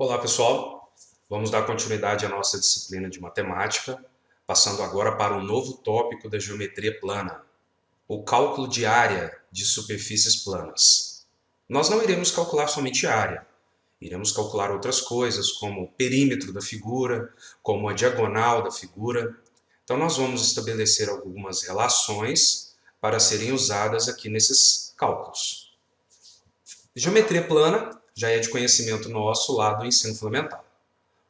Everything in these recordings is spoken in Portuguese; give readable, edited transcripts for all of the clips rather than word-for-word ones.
Olá pessoal, vamos dar continuidade à nossa disciplina de matemática, passando agora para um novo tópico da geometria plana, o cálculo de área de superfícies planas. Nós não iremos calcular somente área, iremos calcular outras coisas como o perímetro da figura, como a diagonal da figura. Então nós vamos estabelecer algumas relações para serem usadas aqui nesses cálculos. Geometria plana já é de conhecimento nosso lá do ensino fundamental.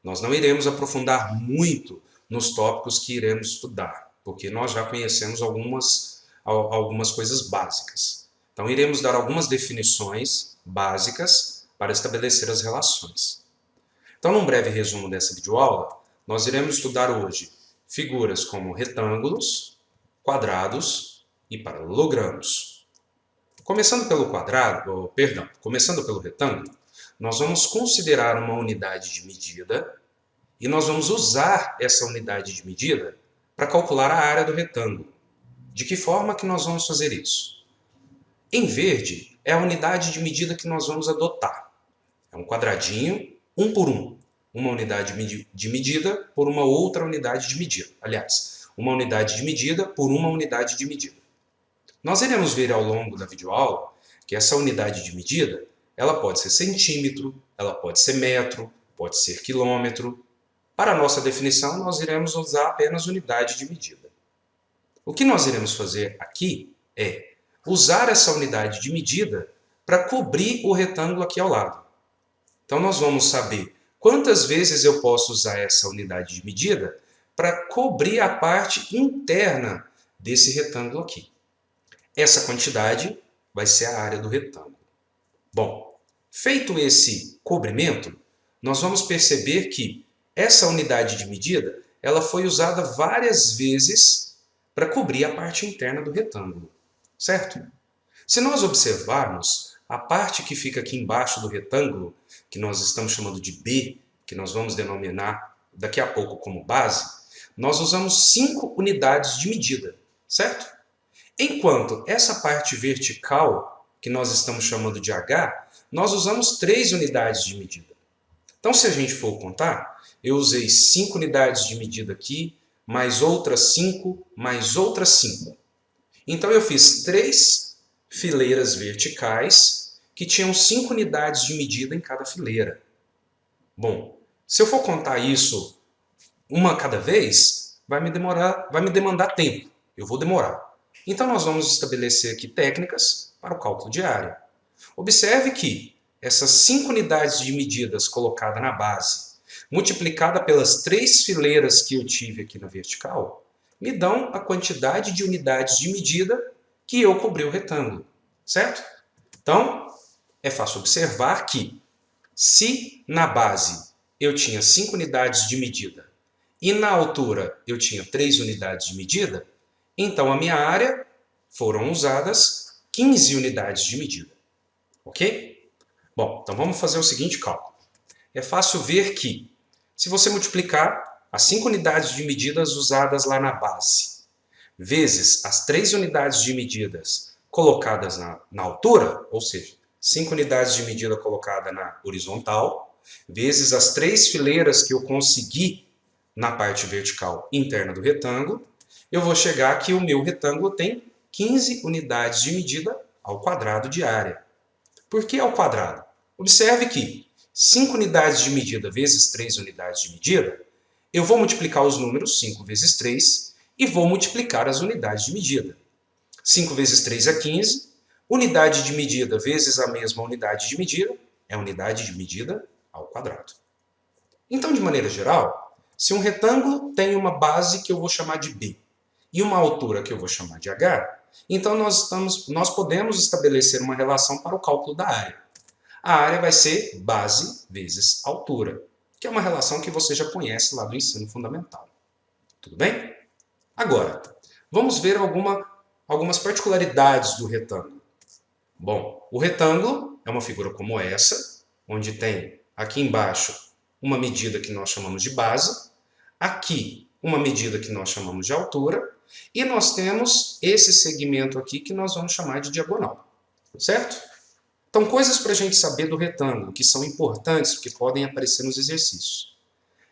Nós não iremos aprofundar muito nos tópicos que iremos estudar, porque nós já conhecemos algumas coisas básicas. Então iremos dar algumas definições básicas para estabelecer as relações. Então, num breve resumo dessa videoaula, nós iremos estudar hoje figuras como retângulos, quadrados e paralelogramos. Começando pelo retângulo, nós vamos considerar uma unidade de medida e nós vamos usar essa unidade de medida para calcular a área do retângulo. De que forma que nós vamos fazer isso? Em verde é a unidade de medida que nós vamos adotar. É um quadradinho, 1 por 1. Uma unidade de medida por uma outra unidade de medida. Aliás, uma unidade de medida por uma unidade de medida. Nós iremos ver ao longo da videoaula que essa unidade de medida ela pode ser centímetro, ela pode ser metro, pode ser quilômetro. Para a nossa definição, nós iremos usar apenas unidade de medida. O que nós iremos fazer aqui é usar essa unidade de medida para cobrir o retângulo aqui ao lado. Então nós vamos saber quantas vezes eu posso usar essa unidade de medida para cobrir a parte interna desse retângulo aqui. Essa quantidade vai ser a área do retângulo. Bom, feito esse cobrimento, nós vamos perceber que essa unidade de medida ela foi usada várias vezes para cobrir a parte interna do retângulo, certo? Se nós observarmos a parte que fica aqui embaixo do retângulo, que nós estamos chamando de B, que nós vamos denominar daqui a pouco como base, nós usamos 5 unidades de medida, certo? Enquanto essa parte vertical, que nós estamos chamando de H, nós usamos 3 unidades de medida. Então, se a gente for contar, eu usei 5 unidades de medida aqui, mais outras 5, mais outras 5. Então, eu fiz 3 fileiras verticais que tinham 5 unidades de medida em cada fileira. Bom, se eu for contar isso uma a cada vez, vai me demandar tempo. Eu vou demorar. Então, nós vamos estabelecer aqui técnicas para o cálculo de área. Observe que essas 5 unidades de medidas colocadas na base, multiplicada pelas 3 fileiras que eu tive aqui na vertical, me dão a quantidade de unidades de medida que eu cobri o retângulo, certo? Então, é fácil observar que, se na base eu tinha 5 unidades de medida e na altura eu tinha 3 unidades de medida, então a minha área foram usadas 15 unidades de medida. Ok? Bom, então vamos fazer o seguinte cálculo. É fácil ver que, se você multiplicar as 5 unidades de medidas usadas lá na base, vezes as 3 unidades de medidas colocadas na altura, ou seja, 5 unidades de medida colocada na horizontal, vezes as 3 fileiras que eu consegui na parte vertical interna do retângulo, eu vou chegar que o meu retângulo tem 15 unidades de medida ao quadrado de área. Por que ao quadrado? Observe que 5 unidades de medida vezes 3 unidades de medida, eu vou multiplicar os números 5 vezes 3 e vou multiplicar as unidades de medida. 5 vezes 3 é 15, unidade de medida vezes a mesma unidade de medida é unidade de medida ao quadrado. Então, de maneira geral, se um retângulo tem uma base que eu vou chamar de B, e uma altura que eu vou chamar de H, então nós podemos estabelecer uma relação para o cálculo da área. A área vai ser base vezes altura, que é uma relação que você já conhece lá do ensino fundamental. Tudo bem? Agora, vamos ver algumas particularidades do retângulo. Bom, o retângulo é uma figura como essa, onde tem aqui embaixo uma medida que nós chamamos de base, aqui uma medida que nós chamamos de altura, e nós temos esse segmento aqui que nós vamos chamar de diagonal, certo? Então, coisas para a gente saber do retângulo, que são importantes, porque podem aparecer nos exercícios.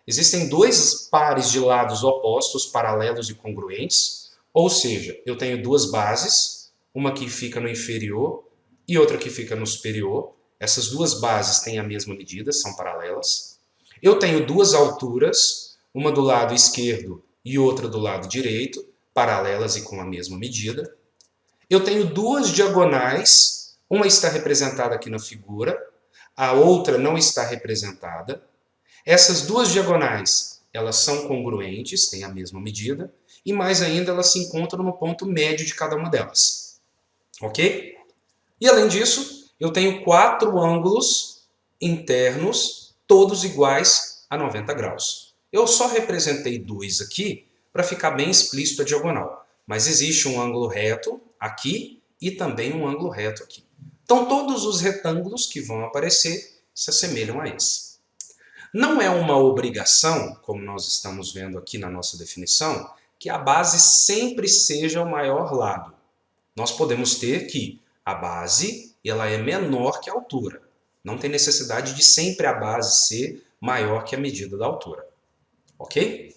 Existem dois pares de lados opostos, paralelos e congruentes, ou seja, eu tenho duas bases, uma que fica no inferior e outra que fica no superior. Essas duas bases têm a mesma medida, são paralelas. Eu tenho duas alturas, uma do lado esquerdo e outra do lado direito, paralelas e com a mesma medida. Eu tenho duas diagonais, uma está representada aqui na figura, a outra não está representada. Essas duas diagonais, elas são congruentes, têm a mesma medida, e mais ainda, elas se encontram no ponto médio de cada uma delas. Ok? E além disso, eu tenho 4 ângulos internos, todos iguais a 90 graus. Eu só representei 2 aqui para ficar bem explícito a diagonal, mas existe um ângulo reto aqui e também um ângulo reto aqui. Então, todos os retângulos que vão aparecer se assemelham a esse. Não é uma obrigação, como nós estamos vendo aqui na nossa definição, que a base sempre seja o maior lado. Nós podemos ter que a base ela é menor que a altura. Não tem necessidade de sempre a base ser maior que a medida da altura. Ok?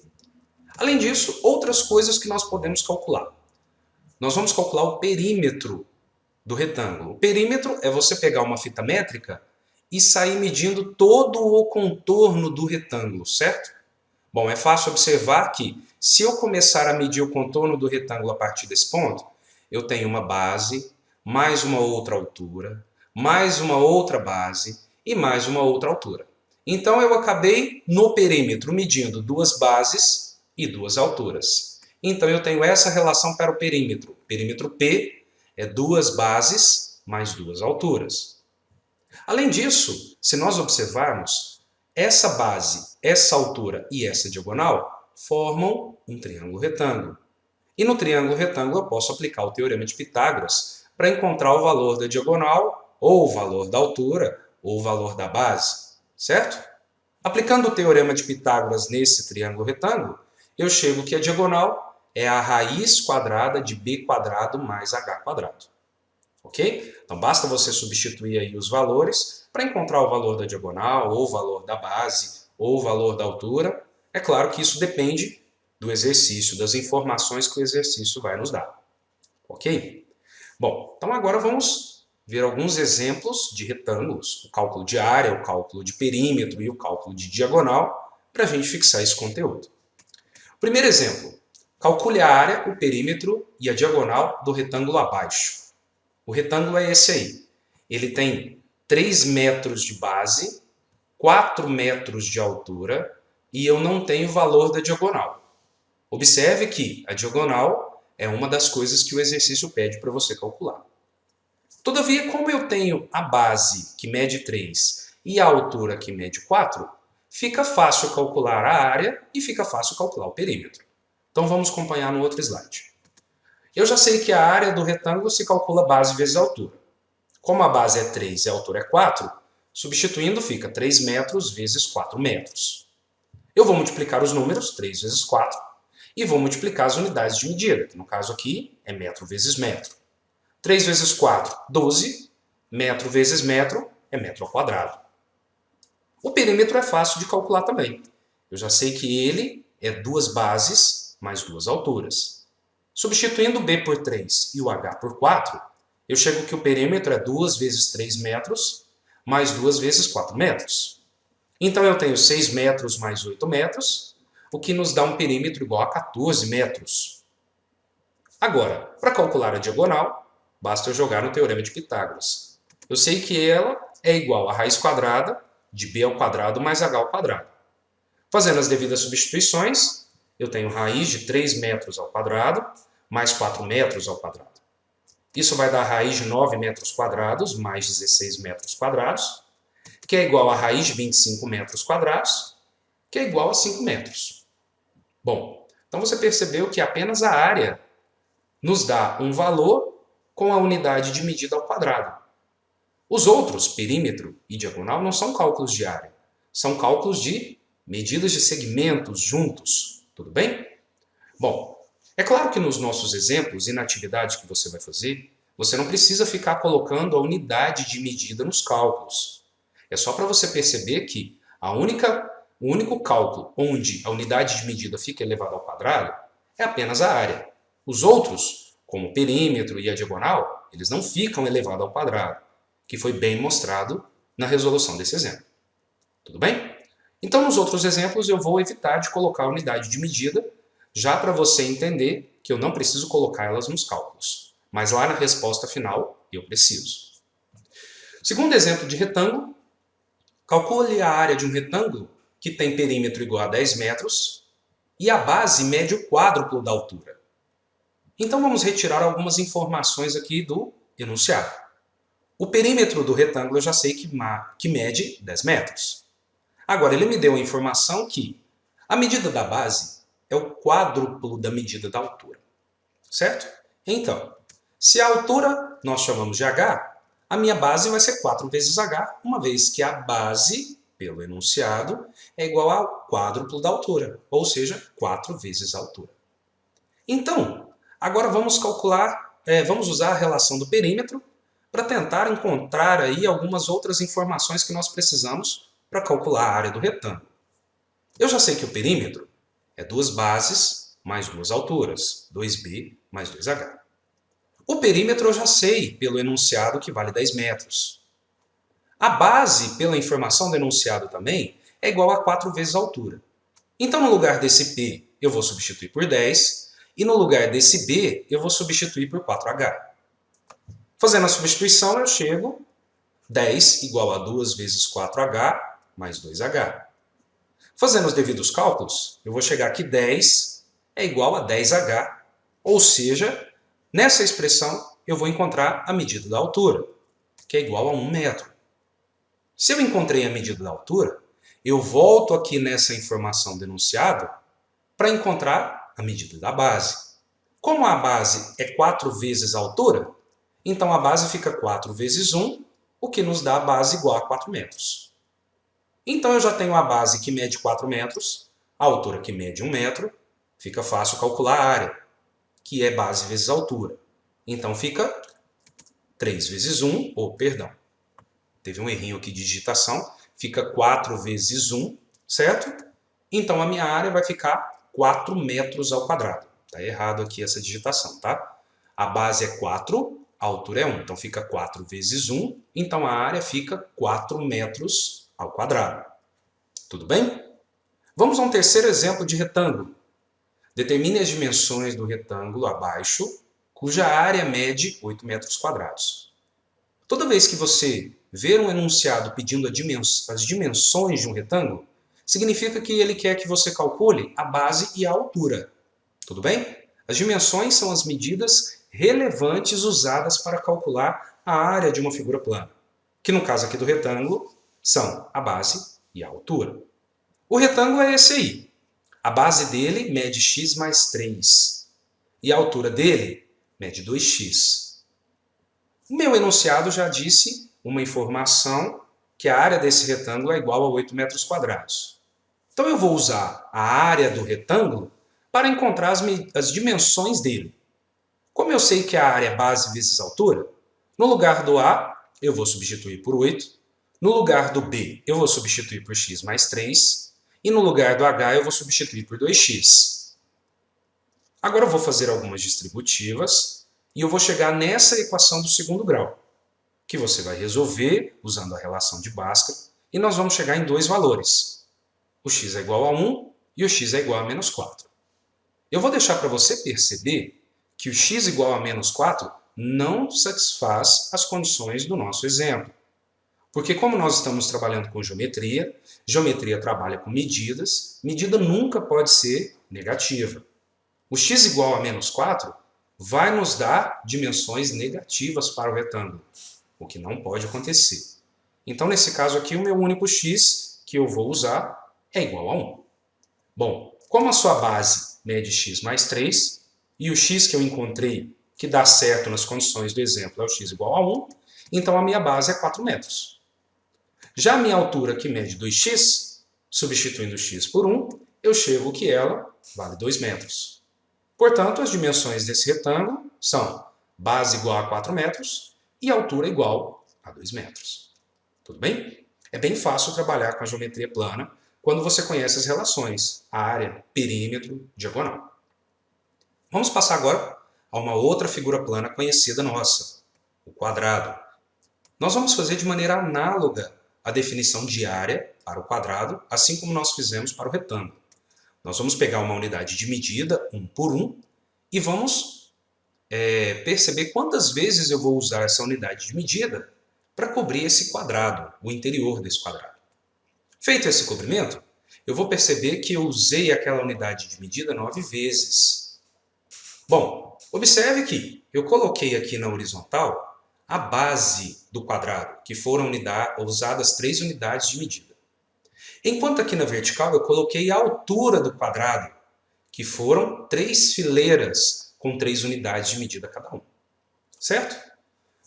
Além disso, outras coisas que nós podemos calcular. Nós vamos calcular o perímetro do retângulo. O perímetro é você pegar uma fita métrica e sair medindo todo o contorno do retângulo, certo? Bom, é fácil observar que se eu começar a medir o contorno do retângulo a partir desse ponto, eu tenho uma base, mais uma outra altura, mais uma outra base e mais uma outra altura. Então eu acabei no perímetro medindo 2 bases e 2 alturas. Então eu tenho essa relação para o perímetro. Perímetro P é 2 bases mais 2 alturas. Além disso, se nós observarmos, essa base, essa altura e essa diagonal formam um triângulo retângulo. E no triângulo retângulo eu posso aplicar o teorema de Pitágoras para encontrar o valor da diagonal, ou o valor da altura, ou o valor da base, certo? Aplicando o teorema de Pitágoras nesse triângulo retângulo, eu chego que a diagonal é a raiz quadrada de b quadrado mais h quadrado. Ok? Então basta você substituir aí os valores para encontrar o valor da diagonal, ou o valor da base, ou o valor da altura. É claro que isso depende do exercício, das informações que o exercício vai nos dar. Ok? Bom, então agora vamos ver alguns exemplos de retângulos, o cálculo de área, o cálculo de perímetro e o cálculo de diagonal, para a gente fixar esse conteúdo. Primeiro exemplo, calcule a área, o perímetro e a diagonal do retângulo abaixo. O retângulo é esse aí. Ele tem 3 metros de base, 4 metros de altura e eu não tenho o valor da diagonal. Observe que a diagonal é uma das coisas que o exercício pede para você calcular. Todavia, como eu tenho a base que mede 3 e a altura que mede 4, fica fácil calcular a área e fica fácil calcular o perímetro. Então vamos acompanhar no outro slide. Eu já sei que a área do retângulo se calcula base vezes altura. Como a base é 3 e a altura é 4, substituindo fica 3 metros vezes 4 metros. Eu vou multiplicar os números, 3 vezes 4, e vou multiplicar as unidades de medida, que no caso aqui é metro vezes metro. 3 vezes 4, 12. Metro vezes metro é metro ao quadrado. O perímetro é fácil de calcular também. Eu já sei que ele é 2 bases mais 2 alturas. Substituindo o b por 3 e o h por 4, eu chego que o perímetro é 2 vezes 3 metros mais 2 vezes 4 metros. Então eu tenho 6 metros mais 8 metros, o que nos dá um perímetro igual a 14 metros. Agora, para calcular a diagonal, basta eu jogar no teorema de Pitágoras. Eu sei que ela é igual a raiz quadrada de b ao quadrado mais h ao quadrado. Fazendo as devidas substituições, eu tenho raiz de 3 metros ao quadrado mais 4 metros ao quadrado. Isso vai dar raiz de 9 metros quadrados mais 16 metros quadrados, que é igual a raiz de 25 metros quadrados, que é igual a 5 metros. Bom, então você percebeu que apenas a área nos dá um valor com a unidade de medida ao quadrado. Os outros, perímetro e diagonal, não são cálculos de área, são cálculos de medidas de segmentos juntos. Tudo bem? Bom, é claro que nos nossos exemplos e na atividade que você vai fazer, Você não precisa ficar colocando a unidade de medida nos cálculos. É só para você perceber que o único cálculo onde a unidade de medida fica elevada ao quadrado é apenas a área. Os outros, como o perímetro e a diagonal, eles não ficam elevados ao quadrado, que foi bem mostrado na resolução desse exemplo. Tudo bem? Então, nos outros exemplos, eu vou evitar de colocar a unidade de medida, já para você entender que eu não preciso colocar elas nos cálculos. Mas lá na resposta final, eu preciso. Segundo exemplo de retângulo, calcule a área de um retângulo que tem perímetro igual a 10 metros e a base mede o quádruplo da altura. Então vamos retirar algumas informações aqui do enunciado. O perímetro do retângulo eu já sei que mede 10 metros. Agora ele me deu a informação que a medida da base é o quádruplo da medida da altura. Certo? Então, se a altura nós chamamos de h, a minha base vai ser 4 vezes h, uma vez que a base, pelo enunciado, é igual ao quádruplo da altura, ou seja, 4 vezes a altura. Então, agora vamos vamos usar a relação do perímetro para tentar encontrar aí algumas outras informações que nós precisamos para calcular a área do retângulo. Eu já sei que o perímetro é 2 bases mais 2 alturas, 2b mais 2h. O perímetro eu já sei pelo enunciado que vale 10 metros. A base, pela informação do enunciado também, é igual a 4 vezes a altura. Então, no lugar desse p, eu vou substituir por 10, e no lugar desse b, eu vou substituir por 4h. Fazendo a substituição, eu chego 10 igual a 2 vezes 4h mais 2h. Fazendo os devidos cálculos, eu vou chegar que 10 é igual a 10h, ou seja, nessa expressão eu vou encontrar a medida da altura, que é igual a 1 metro. Se eu encontrei a medida da altura, eu volto aqui nessa informação do enunciado para encontrar a medida da base. Como a base é 4 vezes a altura, então a base fica 4 vezes 1, o que nos dá a base igual a 4 metros. Então eu já tenho a base que mede 4 metros, a altura que mede 1 metro, fica fácil calcular a área, que é base vezes altura. Então fica 3 vezes 1, teve um errinho aqui de digitação, fica 4 vezes 1, certo? Então a minha área vai ficar 4 metros ao quadrado. Está errado aqui essa digitação, tá? A base é 4, a altura é 1, então fica 4 vezes 1, então a área fica 4 metros ao quadrado. Tudo bem? Vamos a um terceiro exemplo de retângulo. Determine as dimensões do retângulo abaixo, cuja área mede 8 metros quadrados. Toda vez que você ver um enunciado pedindo as dimensões de um retângulo, significa que ele quer que você calcule a base e a altura. Tudo bem? As dimensões são as medidas relevantes usadas para calcular a área de uma figura plana, que no caso aqui do retângulo são a base e a altura. O retângulo é esse aí. A base dele mede x mais 3 e a altura dele mede 2x. O meu enunciado já disse uma informação que a área desse retângulo é igual a 8 metros quadrados. Então eu vou usar a área do retângulo para encontrar as dimensões dele. Como eu sei que a área é base vezes altura, no lugar do A eu vou substituir por 8, no lugar do B eu vou substituir por x mais 3 e no lugar do H eu vou substituir por 2x. Agora eu vou fazer algumas distributivas e eu vou chegar nessa equação do segundo grau, que você vai resolver usando a relação de Bhaskara, e nós vamos chegar em dois valores. O x é igual a 1 e o x é igual a menos 4. Eu vou deixar para você perceber que o x igual a menos 4 não satisfaz as condições do nosso exemplo. Porque como nós estamos trabalhando com geometria, geometria trabalha com medidas, medida nunca pode ser negativa. O x igual a menos 4 vai nos dar dimensões negativas para o retângulo, o que não pode acontecer. Então, nesse caso aqui, o meu único x que eu vou usar é igual a 1. Bom, como a sua base mede x mais 3, e o x que eu encontrei que dá certo nas condições do exemplo é o x igual a 1, então a minha base é 4 metros. Já a minha altura, que mede 2x, substituindo x por 1, eu chego que ela vale 2 metros. Portanto, as dimensões desse retângulo são Base igual a 4 metros e altura igual a 2 metros. Tudo bem? É bem fácil trabalhar com a geometria plana quando você conhece as relações, área, perímetro, diagonal. Vamos passar agora a uma outra figura plana conhecida nossa, o quadrado. Nós vamos fazer de maneira análoga a definição de área para o quadrado, assim como nós fizemos para o retângulo. Nós vamos pegar uma unidade de medida, 1 por 1, e vamos perceber quantas vezes eu vou usar essa unidade de medida para cobrir esse quadrado, o interior desse quadrado. Feito esse cobrimento, eu vou perceber que eu usei aquela unidade de medida 9 vezes. Bom, observe que eu coloquei aqui na horizontal a base do quadrado, que foram usadas 3 unidades de medida. Enquanto aqui na vertical eu coloquei a altura do quadrado, que foram 3 fileiras com 3 unidades de medida cada um. Certo?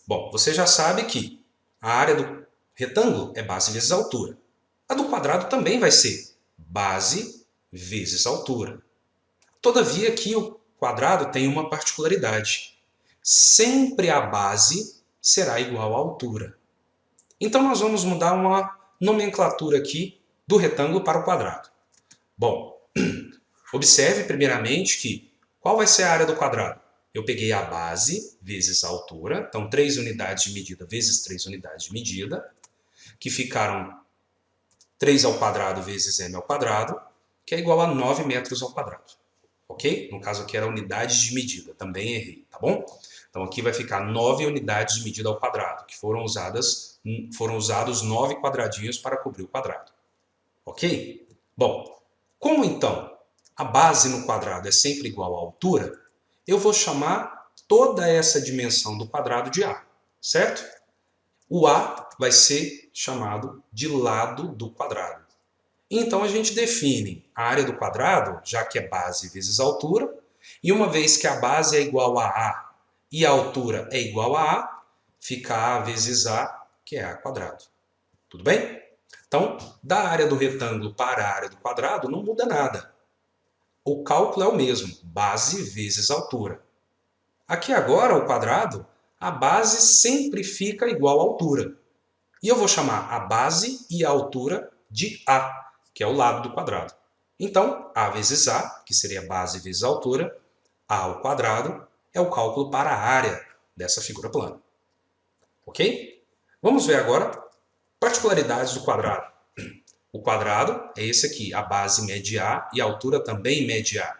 Bom, você já sabe que a área do retângulo é base vezes altura. A do quadrado também vai ser base vezes altura. Todavia, aqui o quadrado tem uma particularidade. Sempre a base será igual à altura. Então, nós vamos mudar uma nomenclatura aqui do retângulo para o quadrado. Bom, observe primeiramente que qual vai ser a área do quadrado? Eu peguei a base vezes a altura, então 3 unidades de medida vezes 3 unidades de medida, que ficaram 3 ao quadrado vezes m ao quadrado, que é igual a 9 metros ao quadrado. Ok? No caso aqui era unidade de medida, também errei, tá bom? Então aqui vai ficar 9 unidades de medida ao quadrado, que foram usados 9 quadradinhos para cobrir o quadrado. Ok? Bom, como então a base no quadrado é sempre igual à altura, eu vou chamar toda essa dimensão do quadrado de A, certo? O A vai ser chamado de lado do quadrado. Então a gente define a área do quadrado, já que é base vezes altura, e uma vez que a base é igual a A e a altura é igual a A, fica A vezes A, que é A quadrado. Tudo bem? Então, da área do retângulo para a área do quadrado não muda nada. O cálculo é o mesmo, base vezes altura. Aqui agora, o quadrado, a base sempre fica igual à altura. E eu vou chamar a base e a altura de A, que é o lado do quadrado. Então, A vezes A, que seria base vezes altura, A ao quadrado, é o cálculo para a área dessa figura plana. Ok? Vamos ver agora particularidades do quadrado. O quadrado é esse aqui, a base mede A e a altura também mede A.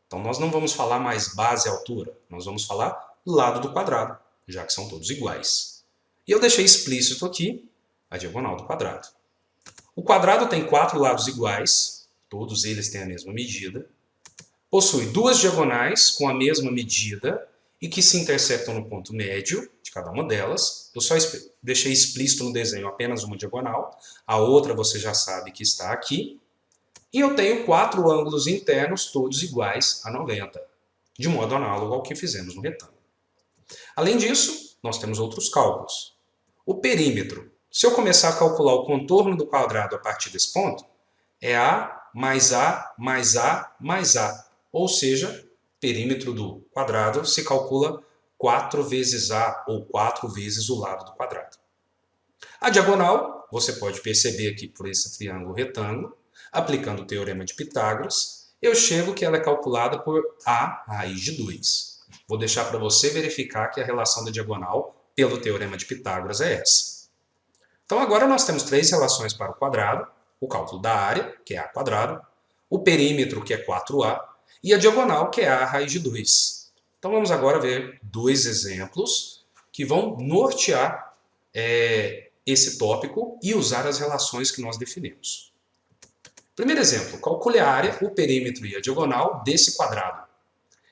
Então nós não vamos falar mais base e altura, nós vamos falar lado do quadrado, já que são todos iguais. E eu deixei explícito aqui a diagonal do quadrado. O quadrado tem 4 lados iguais, todos eles têm a mesma medida. Possui 2 diagonais com a mesma medida e que se interceptam no ponto médio de cada uma delas. Eu só deixei explícito no desenho apenas uma diagonal, a outra você já sabe que está aqui. E eu tenho 4 ângulos internos, todos iguais a 90, de modo análogo ao que fizemos no retângulo. Além disso, nós temos outros cálculos. O perímetro. Se eu começar a calcular o contorno do quadrado a partir desse ponto, é A mais A mais A mais A. Ou seja, perímetro do quadrado se calcula 4 vezes A ou 4 vezes o lado do quadrado. A diagonal, você pode perceber aqui por esse triângulo retângulo, aplicando o teorema de Pitágoras, eu chego que ela é calculada por A raiz de 2. Vou deixar para você verificar que a relação da diagonal, pelo teorema de Pitágoras, é essa. Então agora nós temos 3 relações para o quadrado, o cálculo da área, que é A quadrado, o perímetro, que é 4A, e a diagonal, que é A raiz de 2. Então vamos agora ver 2 exemplos que vão nortear esse tópico e usar as relações que nós definimos. Primeiro exemplo, calcule a área, o perímetro e a diagonal desse quadrado.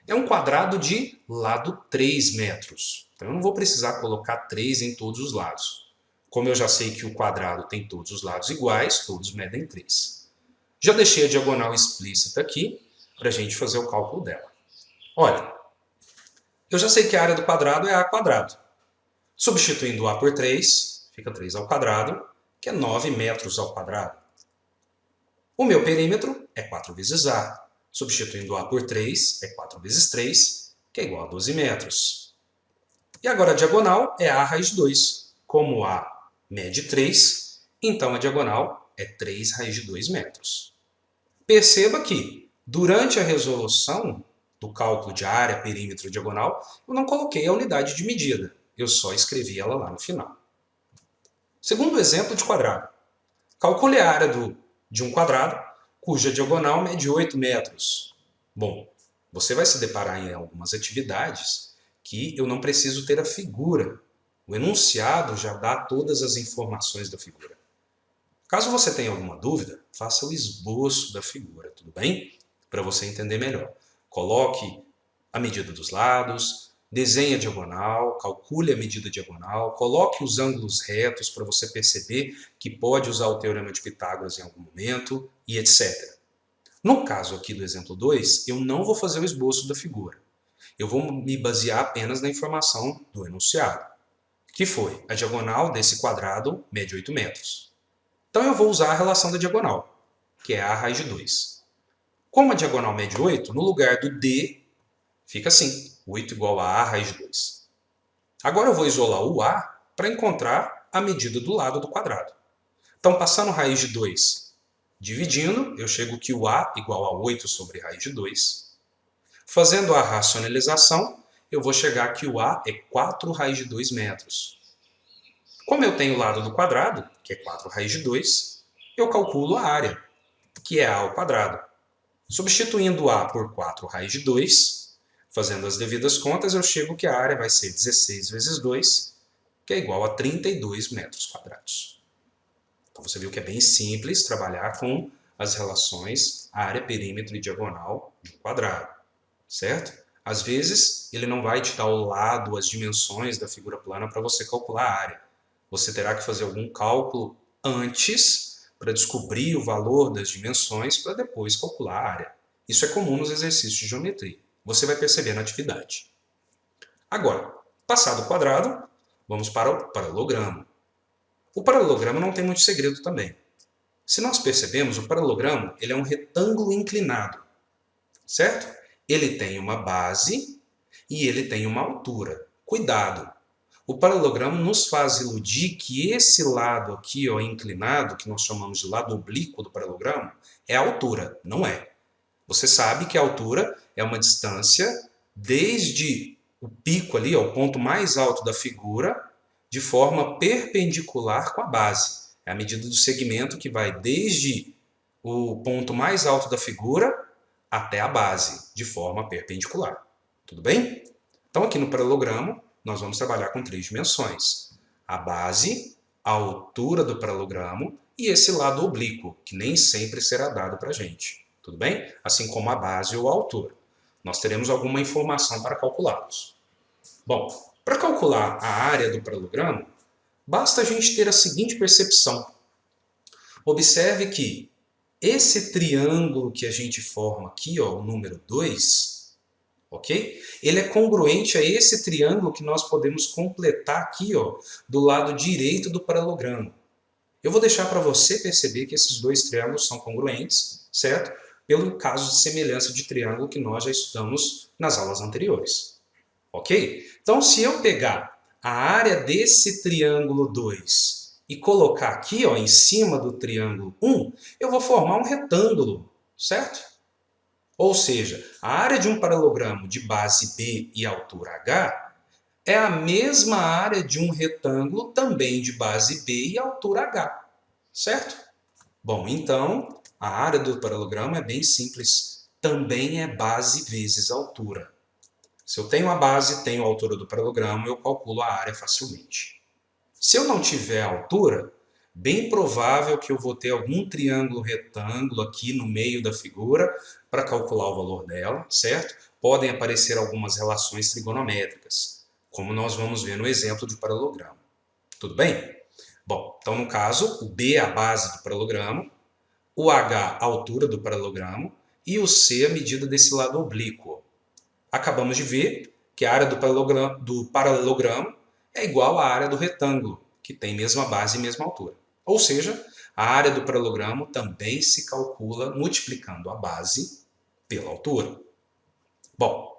É um quadrado de lado 3 metros. Então eu não vou precisar colocar 3 em todos os lados. Como eu já sei que o quadrado tem todos os lados iguais, todos medem 3. Já deixei a diagonal explícita aqui para a gente fazer o cálculo dela. Olha, eu já sei que a área do quadrado é A quadrado. Substituindo A por 3, fica 3 ao quadrado, que é 9 metros ao quadrado. O meu perímetro é 4 vezes A. Substituindo A por 3, é 4 vezes 3, que é igual a 12 metros. E agora a diagonal é A raiz de 2. Como A mede 3, então a diagonal é 3 raiz de 2 metros. Perceba que, durante a resolução do cálculo de área, perímetro e diagonal, eu não coloquei a unidade de medida, eu só escrevi ela lá no final. Segundo exemplo de quadrado. Calcule a área de um quadrado cuja diagonal mede 8 metros. Bom, você vai se deparar em algumas atividades que eu não preciso ter a figura. O enunciado já dá todas as informações da figura. Caso você tenha alguma dúvida, faça o esboço da figura, tudo bem? Para você entender melhor. Coloque a medida dos lados, desenhe a diagonal, calcule a medida diagonal, coloque os ângulos retos para você perceber que pode usar o Teorema de Pitágoras em algum momento e etc. No caso aqui do exemplo 2, eu não vou fazer o esboço da figura. Eu vou me basear apenas na informação do enunciado, que foi a diagonal desse quadrado mede 8 metros. Então eu vou usar a relação da diagonal, que é A raiz de 2. Como a diagonal mede 8, no lugar do D, fica assim, 8 igual a A raiz de 2. Agora eu vou isolar o A para encontrar a medida do lado do quadrado. Então, passando raiz de 2, dividindo, eu chego que o A igual a 8 sobre raiz de 2. Fazendo a racionalização, eu vou chegar que o A é 4 raiz de 2 metros. Como eu tenho o lado do quadrado, que é 4 raiz de 2, eu calculo a área, que é A ao quadrado. Substituindo A por 4 raiz de 2, fazendo as devidas contas, eu chego que a área vai ser 16 vezes 2, que é igual a 32 metros quadrados. Então você viu que é bem simples trabalhar com as relações área, perímetro e diagonal de um quadrado, certo? Às vezes, ele não vai te dar o lado, as dimensões da figura plana para você calcular a área. Você terá que fazer algum cálculo antes para descobrir o valor das dimensões para depois calcular a área. Isso é comum nos exercícios de geometria. Você vai perceber na atividade. Agora, passado o quadrado, vamos para o paralelogramo. O paralelogramo não tem muito segredo também. Se nós percebemos, o paralelogramo ele é um retângulo inclinado, certo? Ele tem uma base e ele tem uma altura. Cuidado! O paralelogramo nos faz iludir que esse lado aqui, ó, inclinado, que nós chamamos de lado oblíquo do paralelogramo, é a altura. Não é. Você sabe que a altura é uma distância desde o pico ali, ó, o ponto mais alto da figura, de forma perpendicular com a base. É a medida do segmento que vai desde o ponto mais alto da figura até a base, de forma perpendicular. Tudo bem? Então, aqui no paralelogramo, nós vamos trabalhar com 3 dimensões. A base, a altura do paralelogramo e esse lado oblíquo, que nem sempre será dado para a gente. Tudo bem? Assim como a base ou a altura. Nós teremos alguma informação para calculá-los. Bom, para calcular a área do paralelogramo, basta a gente ter a seguinte percepção. Observe que esse triângulo que a gente forma aqui, ó, o número 2, ok? Ele é congruente a esse triângulo que nós podemos completar aqui, ó, do lado direito do paralelogramo. Eu vou deixar para você perceber que esses dois triângulos são congruentes, certo? Pelo caso de semelhança de triângulo que nós já estudamos nas aulas anteriores. Ok? Então, se eu pegar a área desse triângulo 2 e colocar aqui, ó, em cima do triângulo 1, eu vou formar um retângulo, certo? Ou seja, a área de um paralelogramo de base B e altura H é a mesma área de um retângulo também de base B e altura H, certo? Bom, então, a área do paralelogramo é bem simples. Também é base vezes altura. Se eu tenho a base, tenho a altura do paralelogramo, eu calculo a área facilmente. Se eu não tiver a altura, bem provável que eu vou ter algum triângulo retângulo aqui no meio da figura para calcular o valor dela, certo? Podem aparecer algumas relações trigonométricas, como nós vamos ver no exemplo de paralelogramo. Tudo bem? Bom, então no caso, o B é a base do paralelogramo, o H a altura do paralelogramo e o C a medida desse lado oblíquo. Acabamos de ver que a área do paralelogramo é igual à área do retângulo, que tem mesma base e mesma altura. Ou seja, a área do paralelogramo também se calcula multiplicando a base pela altura. Bom,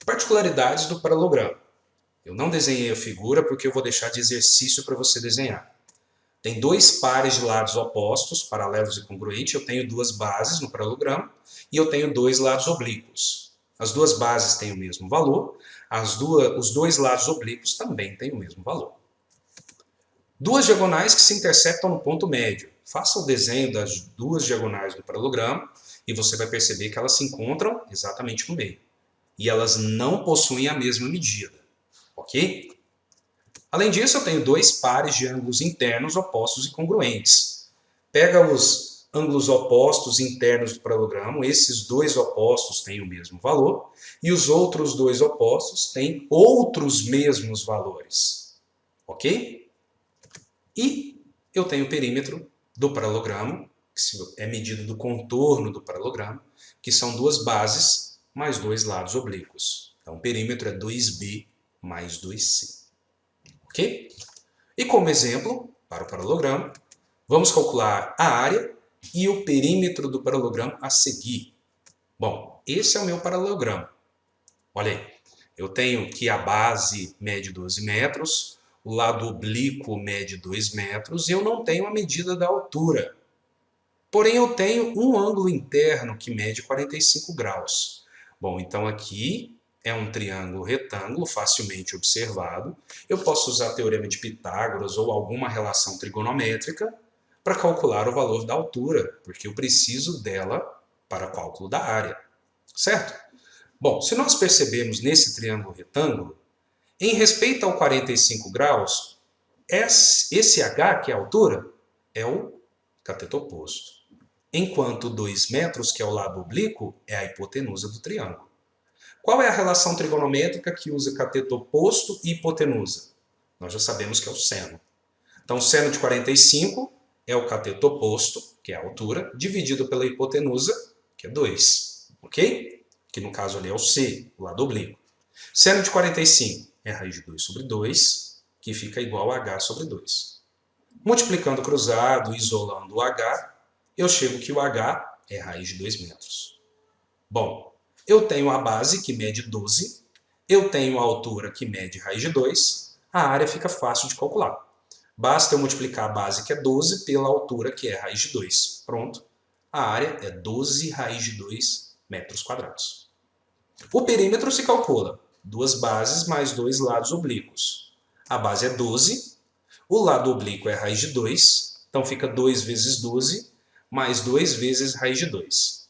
particularidades do paralelogramo. Eu não desenhei a figura porque eu vou deixar de exercício para você desenhar. Tem dois pares de lados opostos, paralelos e congruentes. Eu tenho duas bases no paralelogramo e eu tenho dois lados oblíquos. As duas bases têm o mesmo valor, os dois lados oblíquos também têm o mesmo valor. Duas diagonais que se intersectam no ponto médio. Faça o desenho das duas diagonais do paralelogramo e você vai perceber que elas se encontram exatamente no meio. E elas não possuem a mesma medida, ok? Além disso, eu tenho dois pares de ângulos internos opostos e congruentes. Pega os ângulos opostos internos do paralelogramo, esses dois opostos têm o mesmo valor, e os outros dois opostos têm outros mesmos valores. Ok? E eu tenho o perímetro do paralelogramo, que é medido do contorno do paralelogramo, que são duas bases mais dois lados oblíquos. Então, o perímetro é 2b mais 2c. Ok? E como exemplo, para o paralelogramo, vamos calcular a área e o perímetro do paralelogramo a seguir. Bom, esse é o meu paralelogramo. Olha aí, eu tenho que a base mede 12 metros, o lado oblíquo mede 2 metros e eu não tenho a medida da altura. Porém, eu tenho um ângulo interno que mede 45 graus. Bom, então aqui é um triângulo retângulo facilmente observado. Eu posso usar teorema de Pitágoras ou alguma relação trigonométrica para calcular o valor da altura, porque eu preciso dela para cálculo da área, certo? Bom, se nós percebermos nesse triângulo retângulo, em respeito ao 45 graus, esse H, que é a altura, é o cateto oposto. Enquanto 2 metros, que é o lado oblíquo, é a hipotenusa do triângulo. Qual é a relação trigonométrica que usa cateto oposto e hipotenusa? Nós já sabemos que é o seno. Então, o seno de 45 é o cateto oposto, que é a altura, dividido pela hipotenusa, que é 2. Ok? Que no caso ali é o C, o lado oblíquo. Seno de 45 é raiz de 2 sobre 2, que fica igual a H sobre 2. Multiplicando cruzado e isolando o H, eu chego que o H é raiz de 2 metros. Bom, eu tenho a base que mede 12, eu tenho a altura que mede raiz de 2, a área fica fácil de calcular. Basta eu multiplicar a base que é 12 pela altura que é raiz de 2. Pronto, a área é 12 raiz de 2 metros quadrados. O perímetro se calcula, duas bases mais dois lados oblíquos. A base é 12, o lado oblíquo é raiz de 2, então fica 2 vezes 12, mais 2 vezes raiz de 2.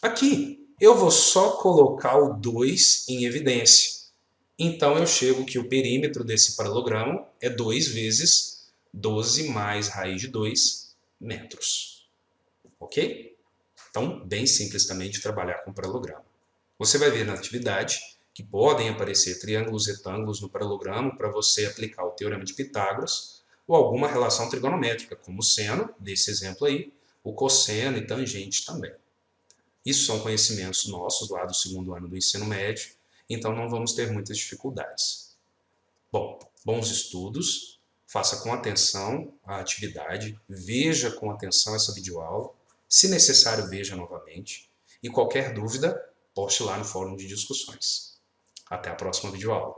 Aqui, eu vou só colocar o 2 em evidência. Então, eu chego que o perímetro desse paralelogramo é 2 vezes 12 mais raiz de 2 metros. Ok? Então, bem simples também de trabalhar com paralelogramo. Você vai ver na atividade que podem aparecer triângulos e retângulos no paralelogramo para você aplicar o teorema de Pitágoras ou alguma relação trigonométrica, como o seno, desse exemplo aí, o cosseno e tangente também. Isso são conhecimentos nossos lá do segundo ano do ensino médio, então não vamos ter muitas dificuldades. Bom, bons estudos, faça com atenção a atividade, veja com atenção essa videoaula, se necessário veja novamente, e qualquer dúvida, poste lá no fórum de discussões. Até a próxima videoaula.